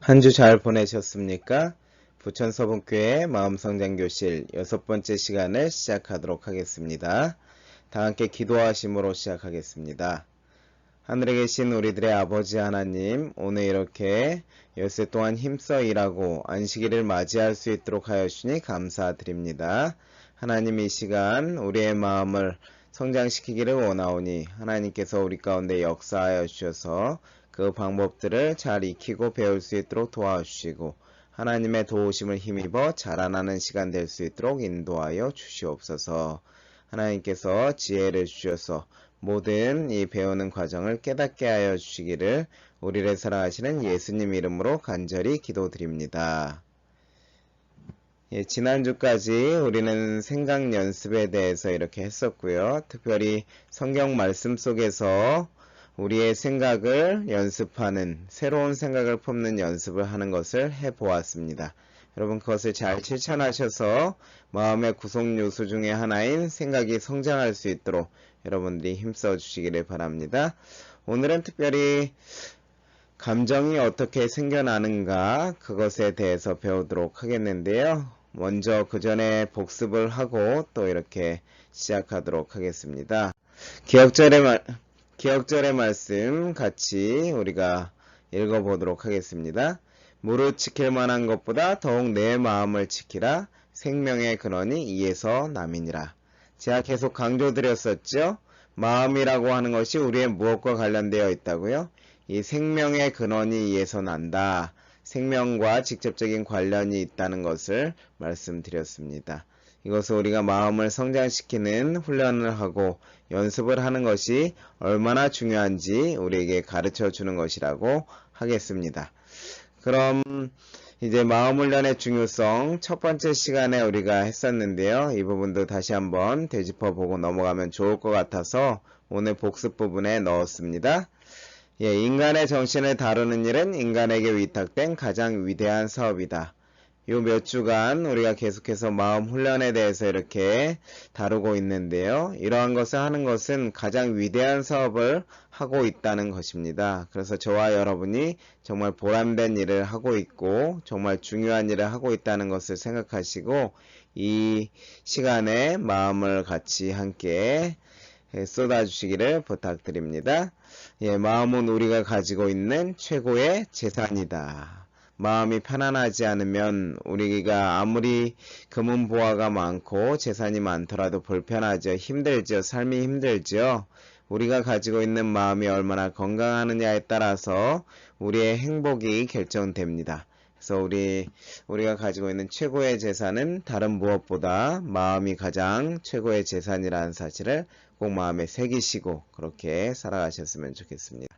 한 주 잘 보내셨습니까? 부천서분교회 마음성장교실 6번째 시간을 시작하도록 하겠습니다. 다 함께 기도하심으로 시작하겠습니다. 하늘에 계신 우리들의 아버지 하나님, 오늘 이렇게 엿새 동안 힘써 일하고 안식일을 맞이할 수 있도록 하여 주시니 감사드립니다. 하나님, 이 시간 우리의 마음을 성장시키기를 원하오니 하나님께서 우리 가운데 역사하여 주셔서 그 방법들을 잘 익히고 배울 수 있도록 도와주시고 하나님의 도우심을 힘입어 자라나는 시간 될 수 있도록 인도하여 주시옵소서. 하나님께서 지혜를 주셔서 모든 이 배우는 과정을 깨닫게 하여 주시기를 우리를 사랑하시는 예수님 이름으로 간절히 기도드립니다. 지난주까지 우리는 생각 연습에 대해서 이렇게 했었고요. 특별히 성경 말씀 속에서 우리의 생각을 연습하는, 새로운 생각을 품는 연습을 하는 것을 해보았습니다. 여러분, 그것을 잘 실천하셔서 마음의 구성 요소 중에 하나인 생각이 성장할 수 있도록 여러분들이 힘써 주시기를 바랍니다. 오늘은 특별히 감정이 어떻게 생겨나는가, 그것에 대해서 배우도록 하겠는데요. 먼저 그 전에 복습을 하고 또 이렇게 시작하도록 하겠습니다. 기억절의 말씀 같이 우리가 읽어보도록 하겠습니다. 무릇 지킬 만한 것보다 더욱 내 마음을 지키라. 생명의 근원이 이에서 남이니라. 제가 계속 강조드렸었죠. 마음이라고 하는 것이 우리의 무엇과 관련되어 있다고요? 이 생명의 근원이 이에서 난다. 생명과 직접적인 관련이 있다는 것을 말씀드렸습니다. 이것을 우리가 마음을 성장시키는 훈련을 하고 연습을 하는 것이 얼마나 중요한지 우리에게 가르쳐 주는 것이라고 하겠습니다. 그럼 이제 마음 훈련의 중요성 첫 번째 시간에 우리가 했었는데요. 이 부분도 다시 한번 되짚어보고 넘어가면 좋을 것 같아서 오늘 복습 부분에 넣었습니다. 인간의 정신을 다루는 일은 인간에게 위탁된 가장 위대한 사업이다. 요 몇 주간 우리가 계속해서 마음 훈련에 대해서 이렇게 다루고 있는데요. 이러한 것을 하는 것은 가장 위대한 사업을 하고 있다는 것입니다. 그래서 저와 여러분이 정말 보람된 일을 하고 있고 정말 중요한 일을 하고 있다는 것을 생각하시고 이 시간에 마음을 같이 함께 쏟아주시기를 부탁드립니다. 마음은 우리가 가지고 있는 최고의 재산이다. 마음이 편안하지 않으면 우리가 아무리 금은보화가 많고 재산이 많더라도 불편하죠. 힘들죠. 삶이 힘들죠. 우리가 가지고 있는 마음이 얼마나 건강하느냐에 따라서 우리의 행복이 결정됩니다. 그래서 우리가 가지고 있는 최고의 재산은 다른 무엇보다 마음이 가장 최고의 재산이라는 사실을 꼭 마음에 새기시고 그렇게 살아가셨으면 좋겠습니다.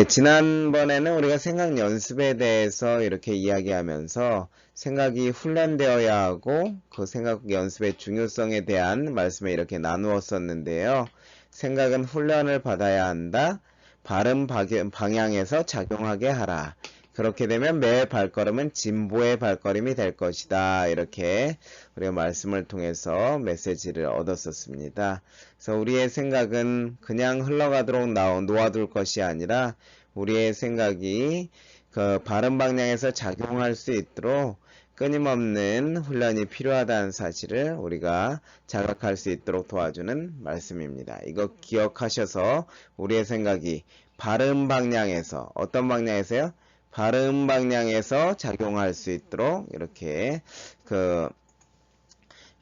지난번에는 우리가 생각 연습에 대해서 이렇게 이야기하면서 생각이 훈련되어야 하고 그 생각 연습의 중요성에 대한 말씀을 이렇게 나누었었는데요. 생각은 훈련을 받아야 한다. 바른 방향에서 작용하게 하라. 그렇게 되면 매 발걸음은 진보의 발걸음이 될 것이다. 이렇게 우리가 말씀을 통해서 메시지를 얻었었습니다. 그래서 우리의 생각은 그냥 흘러가도록 놓아둘 것이 아니라 우리의 생각이 그 바른 방향에서 작용할 수 있도록 끊임없는 훈련이 필요하다는 사실을 우리가 자각할 수 있도록 도와주는 말씀입니다. 이거 기억하셔서 우리의 생각이 바른 방향에서, 어떤 방향에서요? 바른 방향에서 작용할 수 있도록 이렇게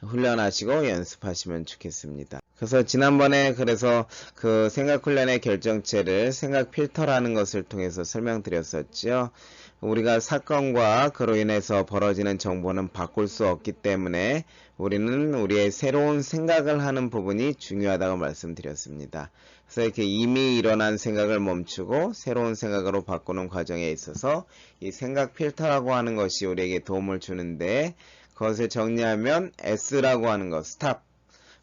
훈련하시고 연습하시면 좋겠습니다. 그래서 지난번에 그 생각 훈련의 결정체를 생각 필터라는 것을 통해서 설명드렸었죠. 우리가 사건과 그로 인해서 벌어지는 정보는 바꿀 수 없기 때문에 우리는 우리의 새로운 생각을 하는 부분이 중요하다고 말씀드렸습니다. 그래서 이렇게 이미 일어난 생각을 멈추고 새로운 생각으로 바꾸는 과정에 있어서 이 생각 필터라고 하는 것이 우리에게 도움을 주는데 그것을 정리하면 S라고 하는 것, 스탑.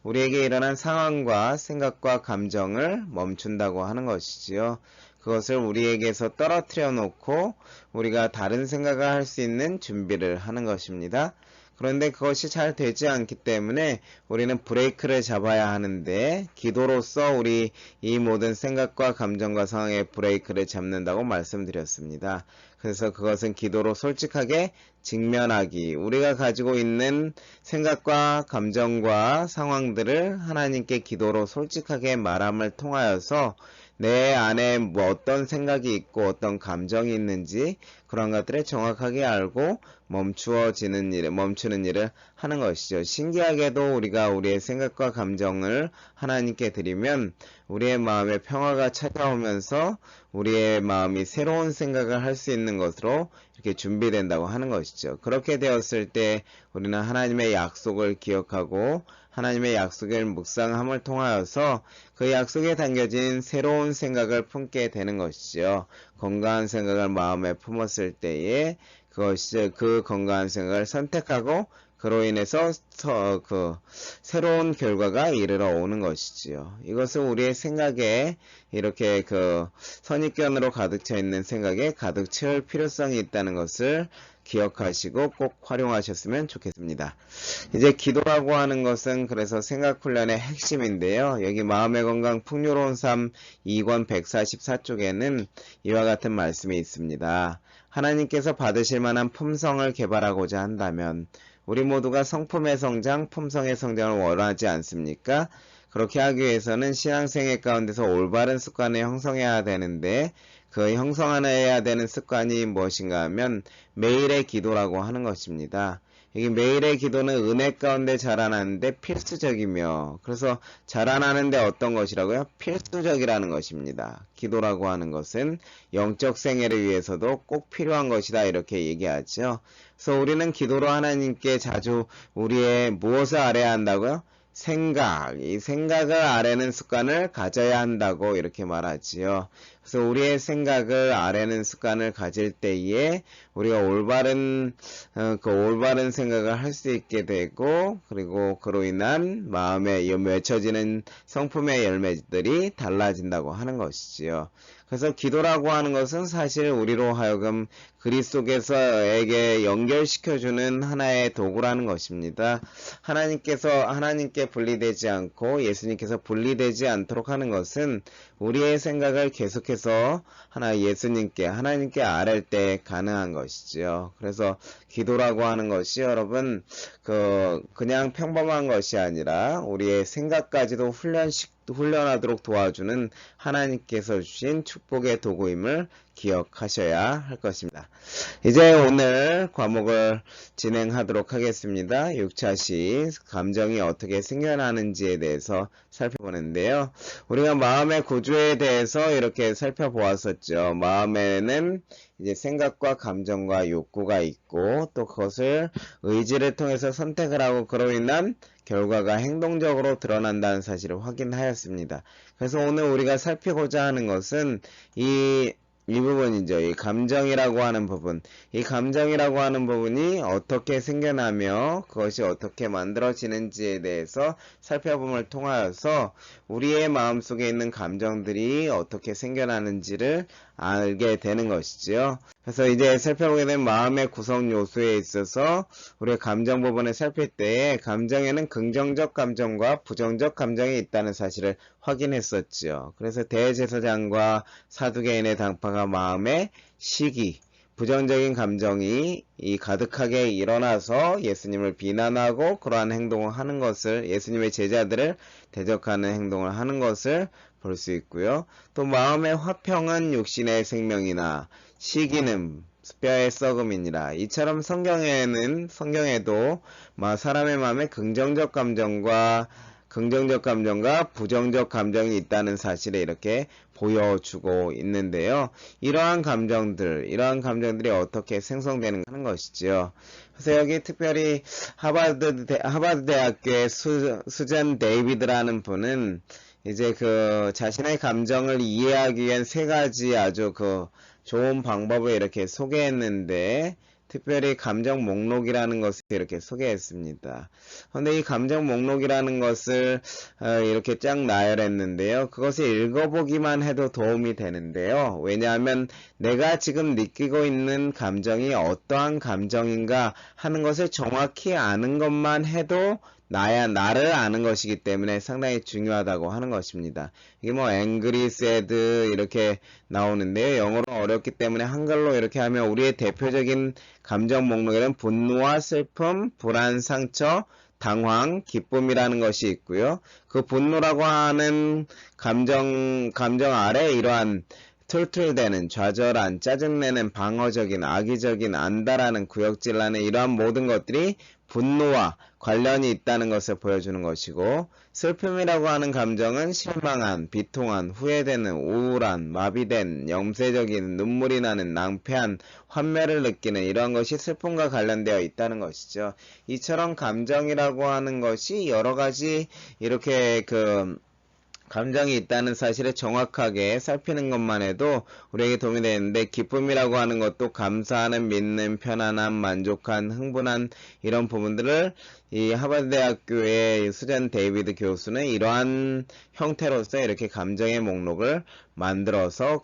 우리에게 일어난 상황과 생각과 감정을 멈춘다고 하는 것이지요. 그것을 우리에게서 떨어뜨려 놓고 우리가 다른 생각을 할 수 있는 준비를 하는 것입니다. 그런데 그것이 잘 되지 않기 때문에 우리는 브레이크를 잡아야 하는데 기도로서 우리 이 모든 생각과 감정과 상황의 브레이크를 잡는다고 말씀드렸습니다. 그래서 그것은 기도로 솔직하게 직면하기, 우리가 가지고 있는 생각과 감정과 상황들을 하나님께 기도로 솔직하게 말함을 통하여서 내 안에 뭐 어떤 생각이 있고 어떤 감정이 있는지 그런 것들을 정확하게 알고 멈추는 일을 하는 것이죠. 신기하게도 우리가 우리의 생각과 감정을 하나님께 드리면 우리의 마음에 평화가 찾아오면서 우리의 마음이 새로운 생각을 할 수 있는 것으로 이렇게 준비된다고 하는 것이죠. 그렇게 되었을 때 우리는 하나님의 약속을 기억하고 하나님의 약속을 묵상함을 통하여서 그 약속에 담겨진 새로운 생각을 품게 되는 것이죠. 건강한 생각을 마음에 품었을 때에 그 건강한 생각을 선택하고 그로 인해서 새로운 결과가 이르러 오는 것이지요. 이것은 우리의 생각에 이렇게 선입견으로 가득 차 있는 생각에 가득 채울 필요성이 있다는 것을 기억하시고 꼭 활용하셨으면 좋겠습니다. 이제 기도라고 하는 것은 그래서 생각 훈련의 핵심인데요. 여기 마음의 건강 풍요로운 삶 2권 144쪽에는 이와 같은 말씀이 있습니다. 하나님께서 받으실 만한 품성을 개발하고자 한다면 우리 모두가 성품의 성장, 품성의 성장을 원하지 않습니까? 그렇게 하기 위해서는 신앙생활 가운데서 올바른 습관을 형성해야 되는데 그 형성해야 되는 습관이 무엇인가 하면 매일의 기도라고 하는 것입니다. 여기 매일의 기도는 은혜 가운데 자라나는데 필수적이며 그래서 자라나는데 어떤 것이라고요? 필수적이라는 것입니다. 기도라고 하는 것은 영적 생애를 위해서도 꼭 필요한 것이다 이렇게 얘기하죠. 그래서 우리는 기도로 하나님께 자주 우리의 무엇을 알아야 한다고요? 이 생각을 아뢰는 습관을 가져야 한다고 이렇게 말하지요. 그래서 우리의 생각을 아뢰는 습관을 가질 때에 우리가 올바른 생각을 할 수 있게 되고 그리고 그로 인한 마음에 맺혀지는 성품의 열매들이 달라진다고 하는 것이지요. 그래서 기도라고 하는 것은 사실 우리로 하여금 그리스도께서에게 연결시켜주는 하나의 도구라는 것입니다. 하나님께 분리되지 않고 예수님께서 분리되지 않도록 하는 것은 우리의 생각을 계속해서 하나님께 아랠 때 가능한 것이죠. 그래서 기도라고 하는 것이 여러분 그냥 평범한 것이 아니라 우리의 생각까지도 훈련하도록 도와주는 하나님께서 주신 축복의 도구임을 기억하셔야 할 것입니다. 이제 오늘 과목을 진행하도록 하겠습니다. 6차시 감정이 어떻게 생겨나는지에 대해서 살펴보는데요. 우리가 마음의 구조에 대해서 이렇게 살펴보았었죠. 마음에는 이제 생각과 감정과 욕구가 있고 또 그것을 의지를 통해서 선택을 하고 그로 인한 결과가 행동적으로 드러난다는 사실을 확인하였습니다. 그래서 오늘 우리가 살피고자 하는 것은 이 부분이죠. 이 감정이라고 하는 부분. 이 감정이라고 하는 부분이 어떻게 생겨나며 그것이 어떻게 만들어지는지에 대해서 살펴봄을 통하여서 우리의 마음속에 있는 감정들이 어떻게 생겨나는지를 알게 되는 것이지요. 그래서 이제 살펴보게 된 마음의 구성 요소에 있어서 우리가 감정 부분을 살필 때에 감정에는 긍정적 감정과 부정적 감정이 있다는 사실을 확인했었죠. 그래서 대제사장과 사두개인의 당파가 마음의 시기, 부정적인 감정이 가득하게 일어나서 예수님을 비난하고 그러한 행동을 하는 것을 예수님의 제자들을 대적하는 행동을 하는 것을 볼 수 있고요. 또 마음의 화평은 육신의 생명이나 시기는 뼈의 썩음이니라. 이처럼 성경에도 사람의 마음에 긍정적 감정과 부정적 감정이 있다는 사실을 이렇게 보여주고 있는데요. 이러한 감정들이 어떻게 생성되는 하는 것이죠. 그래서 여기 특별히 하버드 대학교의 수잔 데이비드라는 분은 이제 자신의 감정을 이해하기 위한 세 가지 아주 좋은 방법을 이렇게 소개했는데 특별히 감정 목록이라는 것을 이렇게 소개했습니다. 그런데 이 감정 목록이라는 것을 이렇게 쫙 나열했는데요. 그것을 읽어보기만 해도 도움이 되는데요. 왜냐하면 내가 지금 느끼고 있는 감정이 어떠한 감정인가 하는 것을 정확히 아는 것만 해도 나를 아는 것이기 때문에 상당히 중요하다고 하는 것입니다. 이게 뭐 angry, sad 이렇게 나오는데요. 영어로 어렵기 때문에 한글로 이렇게 하면 우리의 대표적인 감정 목록에는 분노와 슬픔, 불안, 상처, 당황, 기쁨이라는 것이 있고요. 그 분노라고 하는 감정 아래 이러한 툴툴대는, 좌절한, 짜증내는, 방어적인, 악의적인, 안달하는, 구역질나는 이러한 모든 것들이 분노와 관련이 있다는 것을 보여주는 것이고, 슬픔이라고 하는 감정은 실망한, 비통한, 후회되는, 우울한, 마비된, 염세적인, 눈물이 나는, 낭패한, 환멸을 느끼는 이러한 것이 슬픔과 관련되어 있다는 것이죠. 이처럼 감정이라고 하는 것이 여러 가지 이렇게 감정이 있다는 사실을 정확하게 살피는 것만 해도 우리에게 도움이 되는데, 기쁨이라고 하는 것도 감사하는, 믿는, 편안함, 만족한, 흥분한 이런 부분들을 이 하버드 대학교의 수잔 데이비드 교수는 이러한 형태로서 이렇게 감정의 목록을 만들어서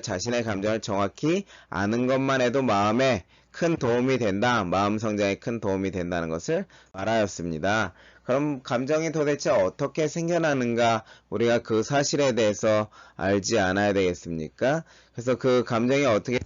자신의 감정을 정확히 아는 것만 해도 마음에 큰 도움이 된다, 마음 성장에 큰 도움이 된다는 것을 말하였습니다. 그럼 감정이 도대체 어떻게 생겨나는가, 우리가 그 사실에 대해서 알지 않아야 되겠습니까? 그래서 그 감정이 어떻게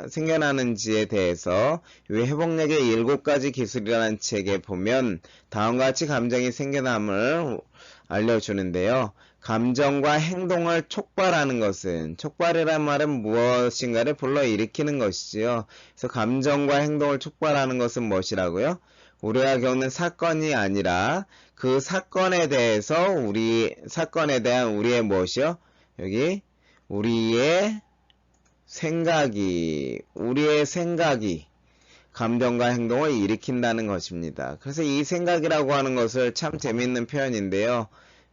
생겨나는지에 대해서 이 회복력의 7가지 기술이라는 책에 보면 다음과 같이 감정이 생겨남을 알려주는데요. 감정과 행동을 촉발하는 것은, 촉발이란 말은 무엇인가를 불러일으키는 것이지요. 그래서 감정과 행동을 촉발하는 것은 무엇이라고요? 우리가 겪는 사건이 아니라 그 사건에 대한 우리의 무엇이요? 여기 우리의 생각이 감정과 행동을 일으킨다는 것입니다. 그래서 이 생각이라고 하는 것을 참 재미있는 표현인데요.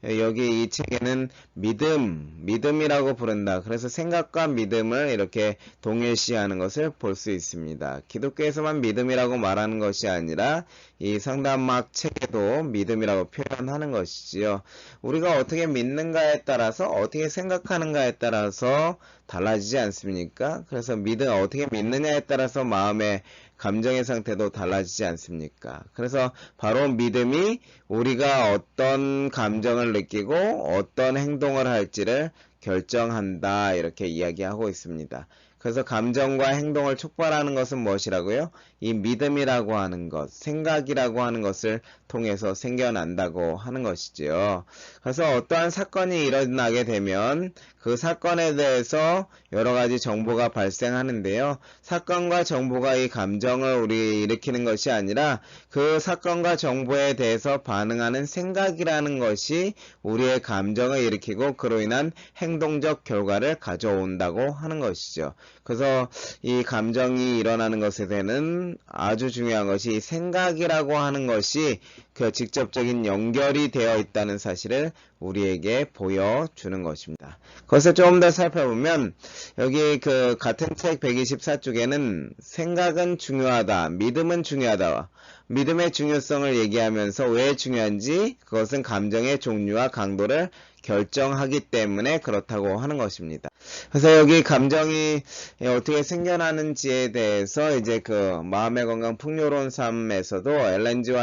여기 이 책에는 믿음이라고 부른다. 그래서 생각과 믿음을 이렇게 동일시하는 것을 볼 수 있습니다. 기독교에서만 믿음이라고 말하는 것이 아니라 이 상담학 책에도 믿음이라고 표현하는 것이지요. 우리가 어떻게 믿는가에 따라서, 어떻게 생각하는가에 따라서 달라지지 않습니까? 그래서 어떻게 믿느냐에 따라서 마음의 감정의 상태도 달라지지 않습니까? 그래서 바로 믿음이 우리가 어떤 감정을 느끼고 어떤 행동을 할지를 결정한다, 이렇게 이야기하고 있습니다. 그래서 감정과 행동을 촉발하는 것은 무엇이라고요? 이 믿음이라고 하는 것, 생각이라고 하는 것을 통해서 생겨난다고 하는 것이지요. 그래서 어떠한 사건이 일어나게 되면 그 사건에 대해서 여러 가지 정보가 발생하는데요. 사건과 정보가 이 감정을 일으키는 것이 아니라 그 사건과 정보에 대해서 반응하는 생각이라는 것이 우리의 감정을 일으키고 그로 인한 행동적 결과를 가져온다고 하는 것이죠. 그래서 이 감정이 일어나는 것에 대한 아주 중요한 것이 생각이라고 하는 것이 그 직접적인 연결이 되어 있다는 사실을 우리에게 보여주는 것입니다. 그것을 조금 더 살펴보면 여기 같은 책 124쪽에는 생각은 중요하다, 믿음은 중요하다, 믿음의 중요성을 얘기하면서 왜 중요한지, 그것은 감정의 종류와 강도를 결정하기 때문에 그렇다고 하는 것입니다. 그래서 여기 감정이 어떻게 생겨나는지에 대해서 이제 마음의 건강 풍요로운 삶에서도 엘렌 G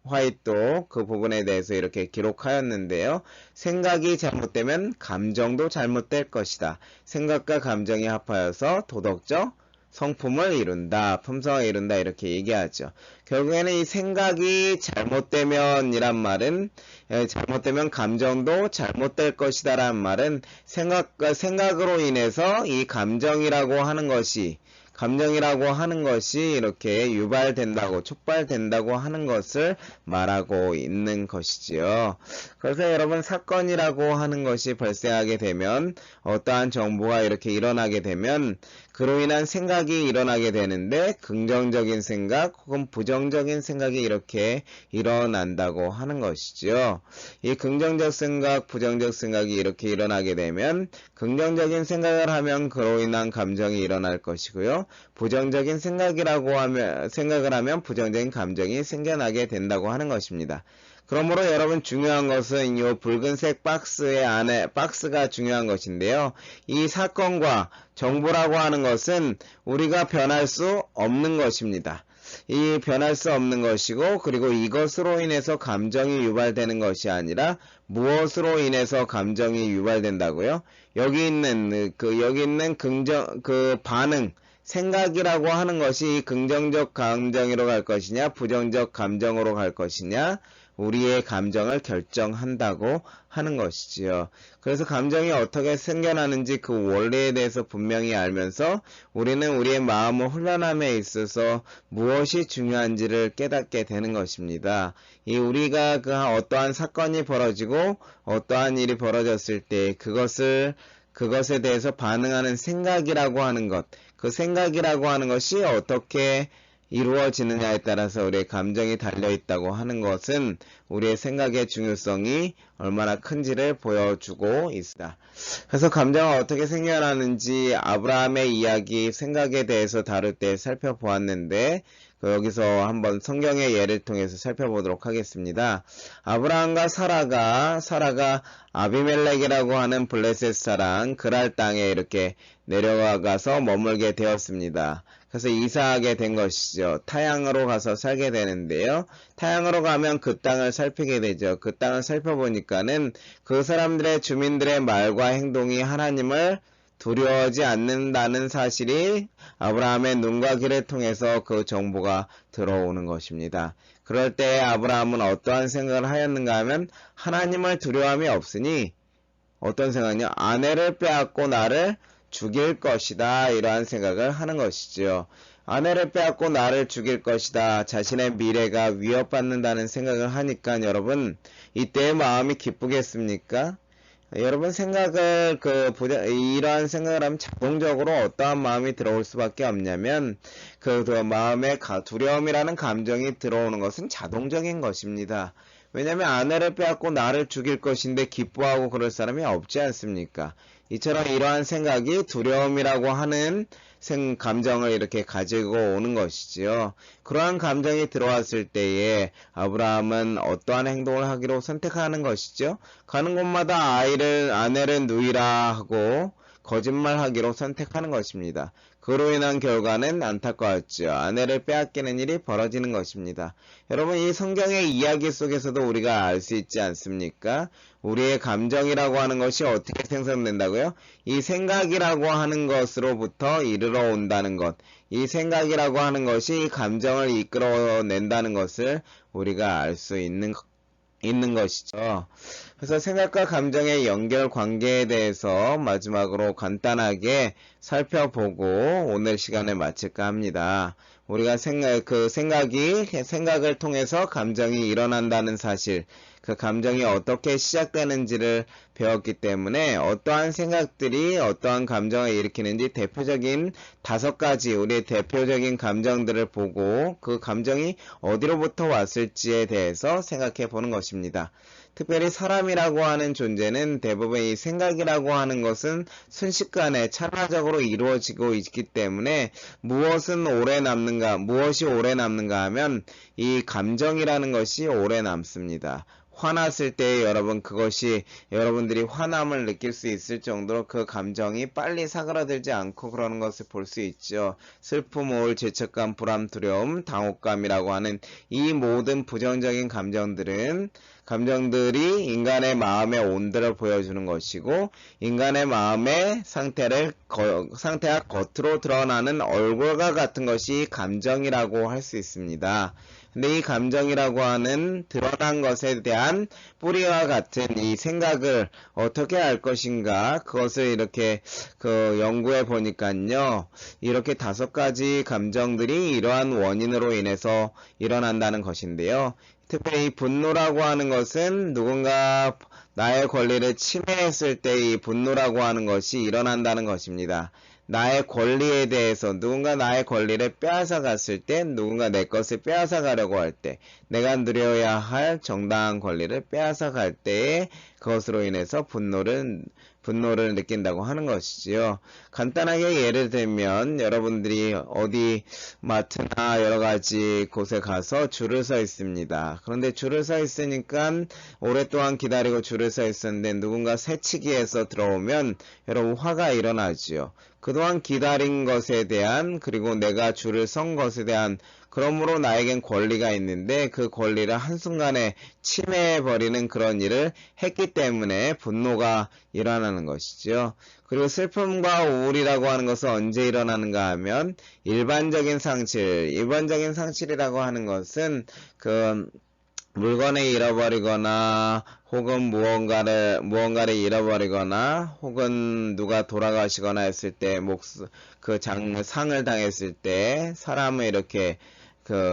화이트도 그 부분에 대해서 이렇게 기록하였는데요. 생각이 잘못되면 감정도 잘못될 것이다. 생각과 감정이 합하여서 도덕적 성품을 이룬다, 품성을 이룬다, 이렇게 얘기하죠. 결국에는 이 생각이 잘못되면 감정도 잘못될 것이다 라는 말은 생각으로 인해서 이 감정이라고 하는 것이 이렇게 유발된다고, 촉발된다고 하는 것을 말하고 있는 것이지요. 그래서 여러분, 사건이라고 하는 것이 발생하게 되면, 어떠한 정보가 이렇게 일어나게 되면 그로 인한 생각이 일어나게 되는데, 긍정적인 생각 혹은 부정적인 생각이 이렇게 일어난다고 하는 것이죠. 이 긍정적 생각, 부정적 생각이 이렇게 일어나게 되면 긍정적인 생각을 하면 그로 인한 감정이 일어날 것이고요. 생각을 하면 부정적인 감정이 생겨나게 된다고 하는 것입니다. 그러므로 여러분 중요한 것은 이 붉은색 박스가 중요한 것인데요. 이 사건과 정보라고 하는 것은 우리가 변할 수 없는 것입니다. 이 변할 수 없는 것이고, 그리고 이것으로 인해서 감정이 유발되는 것이 아니라 무엇으로 인해서 감정이 유발된다고요? 여기 있는 반응, 생각이라고 하는 것이 긍정적 감정으로 갈 것이냐, 부정적 감정으로 갈 것이냐, 우리의 감정을 결정한다고 하는 것이지요. 그래서 감정이 어떻게 생겨나는지 그 원리에 대해서 분명히 알면서 우리는 우리의 마음의 훈련함에 있어서 무엇이 중요한지를 깨닫게 되는 것입니다. 우리가 어떠한 사건이 벌어지고 어떠한 일이 벌어졌을 때 그것에 대해서 반응하는 생각이라고 하는 것, 그 생각이라고 하는 것이 어떻게 이루어지느냐에 따라서 우리의 감정이 달려있다고 하는 것은 우리의 생각의 중요성이 얼마나 큰지를 보여주고 있습니다. 그래서 감정은 어떻게 생겨나는지 아브라함의 이야기, 생각에 대해서 다룰 때 살펴보았는데, 여기서 한번 성경의 예를 통해서 살펴보도록 하겠습니다. 아브라함과 사라가 아비멜렉이라고 하는 블레셋 사람 그랄 땅에 이렇게 내려가서 머물게 되었습니다. 그래서 이사하게 된 것이죠. 타향으로 가서 살게 되는데요. 타향으로 가면 그 땅을 살피게 되죠. 그 땅을 살펴보니까는 그 주민들의 말과 행동이 하나님을 두려워하지 않는다는 사실이 아브라함의 눈과 귀를 통해서 그 정보가 들어오는 것입니다. 그럴 때 아브라함은 어떠한 생각을 하였는가 하면 하나님을 두려움이 없으니 어떤 생각이냐? 아내를 빼앗고 나를 죽일 것이다. 이러한 생각을 하는 것이죠. 아내를 빼앗고 나를 죽일 것이다. 자신의 미래가 위협받는다는 생각을 하니까 여러분 이때의 마음이 기쁘겠습니까? 여러분 이러한 생각을 하면 자동적으로 어떠한 마음이 들어올 수밖에 없냐면 마음에 두려움이라는 감정이 들어오는 것은 자동적인 것입니다. 왜냐하면 아내를 빼앗고 나를 죽일 것인데 기뻐하고 그럴 사람이 없지 않습니까? 이처럼 이러한 생각이 두려움이라고 하는 감정을 이렇게 가지고 오는 것이지요. 그러한 감정이 들어왔을 때에 아브라함은 어떠한 행동을 하기로 선택하는 것이죠. 가는 곳마다 아내를 누이라 하고 거짓말하기로 선택하는 것입니다. 그로 인한 결과는 안타까웠죠. 아내를 빼앗기는 일이 벌어지는 것입니다. 여러분 이 성경의 이야기 속에서도 우리가 알 수 있지 않습니까? 우리의 감정이라고 하는 것이 어떻게 생성된다고요? 이 생각이라고 하는 것으로부터 이르러 온다는 것, 이 생각이라고 하는 것이 이 감정을 이끌어낸다는 것을 우리가 알 수 있는 것이죠. 그래서 생각과 감정의 연결 관계에 대해서 마지막으로 간단하게 살펴보고 오늘 시간을 마칠까 합니다. 우리가 생각을 통해서 감정이 일어난다는 사실, 그 감정이 어떻게 시작되는지를 배웠기 때문에 어떠한 생각들이 어떠한 감정을 일으키는지 대표적인 5가지 우리의 대표적인 감정들을 보고 그 감정이 어디로부터 왔을지에 대해서 생각해 보는 것입니다. 특별히 사람이라고 하는 존재는 대부분 이 생각이라고 하는 것은 순식간에 찰나적으로 이루어지고 있기 때문에 무엇이 오래 남는가 하면 이 감정이라는 것이 오래 남습니다. 화났을 때 여러분들이 화남을 느낄 수 있을 정도로 그 감정이 빨리 사그라들지 않고 그러는 것을 볼 수 있죠. 슬픔, 우울, 죄책감, 불안, 두려움, 당혹감이라고 하는 이 모든 부정적인 감정들이 인간의 마음의 온도를 보여주는 것이고 인간의 마음의 상태가 겉으로 드러나는 얼굴과 같은 것이 감정이라고 할 수 있습니다. 근데 이 감정이라고 하는 드러난 것에 대한 뿌리와 같은 이 생각을 어떻게 알 것인가, 그것을 이렇게 연구해 보니까요, 이렇게 5가지 감정들이 이러한 원인으로 인해서 일어난다는 것인데요. 특별히 분노라고 하는 것은 누군가 나의 권리를 침해했을 때 이 분노라고 하는 것이 일어난다는 것입니다. 나의 권리에 대해서 누군가 나의 권리를 빼앗아 갔을 때, 누군가 내 것을 빼앗아 가려고 할 때, 내가 누려야 할 정당한 권리를 빼앗아 갈 때에 그것으로 인해서 분노를 느낀다고 하는 것이지요. 간단하게 예를 들면 여러분들이 어디 마트나 여러 가지 곳에 가서 줄을 서 있습니다. 그런데 줄을 서 있으니까 오랫동안 기다리고 줄을 서 있었는데 누군가 새치기해서 들어오면 여러분 화가 일어나지요. 그동안 기다린 것에 대한, 그리고 내가 줄을 선 것에 대한, 그러므로 나에겐 권리가 있는데 그 권리를 한순간에 침해해버리는 그런 일을 했기 때문에 분노가 일어나는 것이죠. 그리고 슬픔과 우울이라고 하는 것은 언제 일어나는가 하면 일반적인 상실이라고 하는 것은 물건을 잃어버리거나 혹은 무언가를 잃어버리거나 혹은 누가 돌아가시거나 했을 때 상을 당했을 때 사람을 이렇게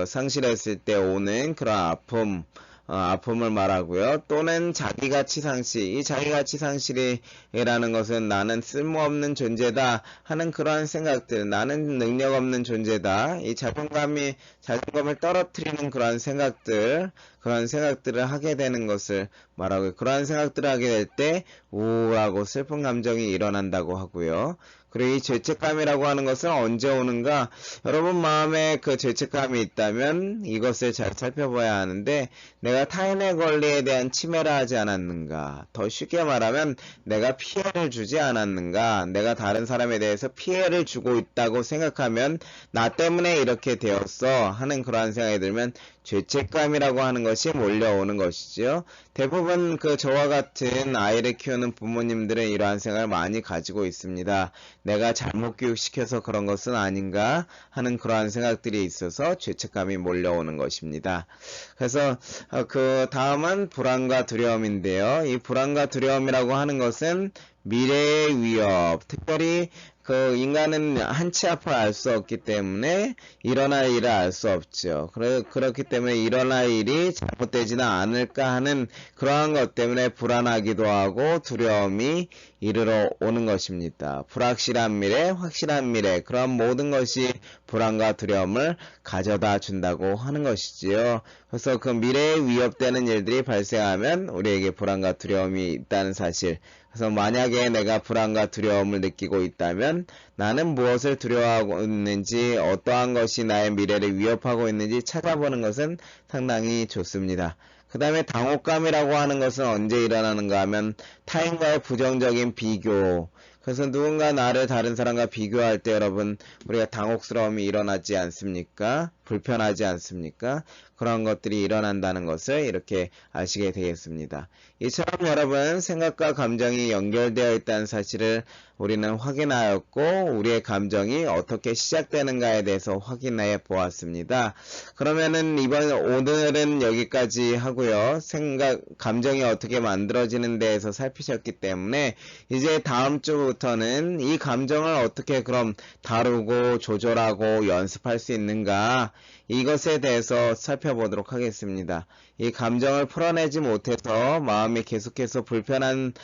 상실했을 때 오는 그런 아픔을 말하고요. 또는 자기가치 상실, 이 자기가치 상실이라는 것은 나는 쓸모없는 존재다 하는 그러한 생각들, 나는 능력 없는 존재다, 이 자존감을 떨어뜨리는 그러한 생각들을 하게 되는 것을 말하고요. 그러한 생각들을 하게 될 때 우울하고 슬픈 감정이 일어난다고 하고요. 그리고 이 죄책감이라고 하는 것은 언제 오는가? 여러분 마음에 그 죄책감이 있다면 이것을 잘 살펴봐야 하는데, 내가 타인의 권리에 대한 침해를 하지 않았는가? 더 쉽게 말하면 내가 피해를 주지 않았는가? 내가 다른 사람에 대해서 피해를 주고 있다고 생각하면 나 때문에 이렇게 되었어 하는 그러한 생각이 들면 죄책감이라고 하는 것이 몰려오는 것이죠. 대부분 저와 같은 아이를 키우는 부모님들은 이러한 생각을 많이 가지고 있습니다. 내가 잘못 교육시켜서 그런 것은 아닌가 하는 그러한 생각들이 있어서 죄책감이 몰려오는 것입니다. 그래서 다음은 불안과 두려움인데요. 이 불안과 두려움이라고 하는 것은 미래의 위협, 특별히 인간은 한치 앞을 알 수 없기 때문에 일어날 일을 알 수 없죠. 그렇기 때문에 일어날 일이 잘못되지는 않을까 하는 그러한 것 때문에 불안하기도 하고 두려움이 이르러 오는 것입니다. 불확실한 미래, 확실한 미래, 그런 모든 것이 불안과 두려움을 가져다 준다고 하는 것이지요. 그래서 그 미래에 위협되는 일들이 발생하면 우리에게 불안과 두려움이 있다는 사실, 그래서 만약에 내가 불안과 두려움을 느끼고 있다면 나는 무엇을 두려워하고 있는지, 어떠한 것이 나의 미래를 위협하고 있는지 찾아보는 것은 상당히 좋습니다. 그 다음에 당혹감이라고 하는 것은 언제 일어나는가 하면 타인과의 부정적인 비교, 그래서 누군가 나를 다른 사람과 비교할 때 여러분 우리가 당혹스러움이 일어나지 않습니까? 불편하지 않습니까? 그런 것들이 일어난다는 것을 이렇게 아시게 되겠습니다. 이처럼 여러분 생각과 감정이 연결되어 있다는 사실을 우리는 확인하였고, 우리의 감정이 어떻게 시작되는가에 대해서 확인해 보았습니다. 그러면은 오늘은 여기까지 하고요. 감정이 어떻게 만들어지는 데에서 살피셨기 때문에 이제 다음 주부터는 이 감정을 어떻게 그럼 다루고 조절하고 연습할 수 있는가, 이것에 대해서 살펴보도록 하겠습니다. 이 감정을 풀어내지 못해서 마음이 계속해서 불편한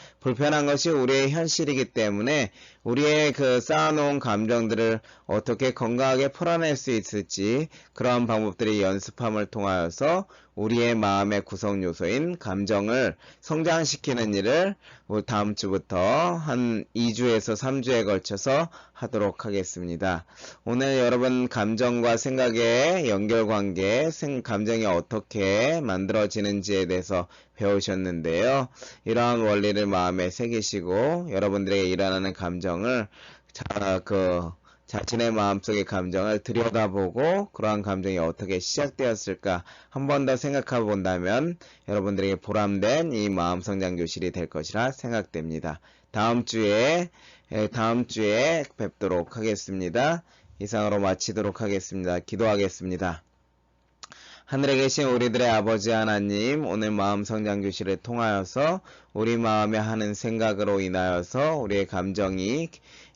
것이 우리의 현실이기 때문에 우리의 쌓아놓은 감정들을 어떻게 건강하게 풀어낼 수 있을지, 그러한 방법들이 연습함을 통하여서 우리의 마음의 구성 요소인 감정을 성장시키는 일을 다음 주부터 한 2주에서 3주에 걸쳐서 하도록 하겠습니다. 오늘 여러분 감정과 생각의 연결관계, 감정이 어떻게 만들어지는지에 대해서 배우셨는데요. 이러한 원리를 마음에 새기시고 여러분들에게 일어나는 감정을 자신의 마음속의 감정을 들여다보고 그러한 감정이 어떻게 시작되었을까 한 번 더 생각해 본다면 여러분들에게 보람된 이 마음 성장 교실이 될 것이라 생각됩니다. 다음 주에 뵙도록 하겠습니다. 이상으로 마치도록 하겠습니다. 기도하겠습니다. 하늘에 계신 우리들의 아버지 하나님, 오늘 마음 성장 교실을 통하여서 우리 마음에 하는 생각으로 인하여서 우리의 감정이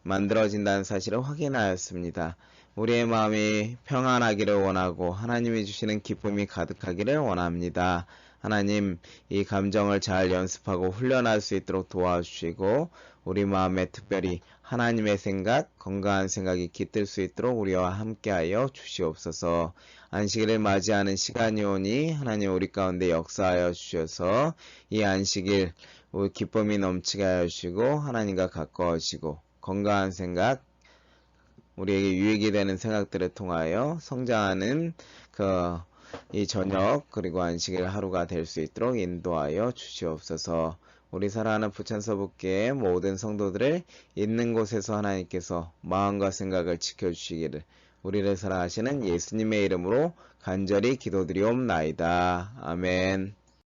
만들어진다는 사실을 확인하였습니다. 우리의 마음이 평안하기를 원하고 하나님이 주시는 기쁨이 가득하기를 원합니다. 하나님, 이 감정을 잘 연습하고 훈련할 수 있도록 도와주시고 우리 마음에 특별히 하나님의 생각, 건강한 생각이 깃들 수 있도록 우리와 함께하여 주시옵소서. 안식일을 맞이하는 시간이 오니 하나님 우리 가운데 역사하여 주셔서 이 안식일 기쁨이 넘치게 하시고 하나님과 가까워지고 건강한 생각, 우리에게 유익이 되는 생각들을 통하여 성장하는 이 저녁 그리고 안식일 하루가 될 수 있도록 인도하여 주시옵소서. 우리 사랑하는 부천서북교의 모든 성도들을 있는 곳에서 하나님께서 마음과 생각을 지켜주시기를 우리를 사랑하시는 예수님의 이름으로 간절히 기도드리옵나이다. 아멘.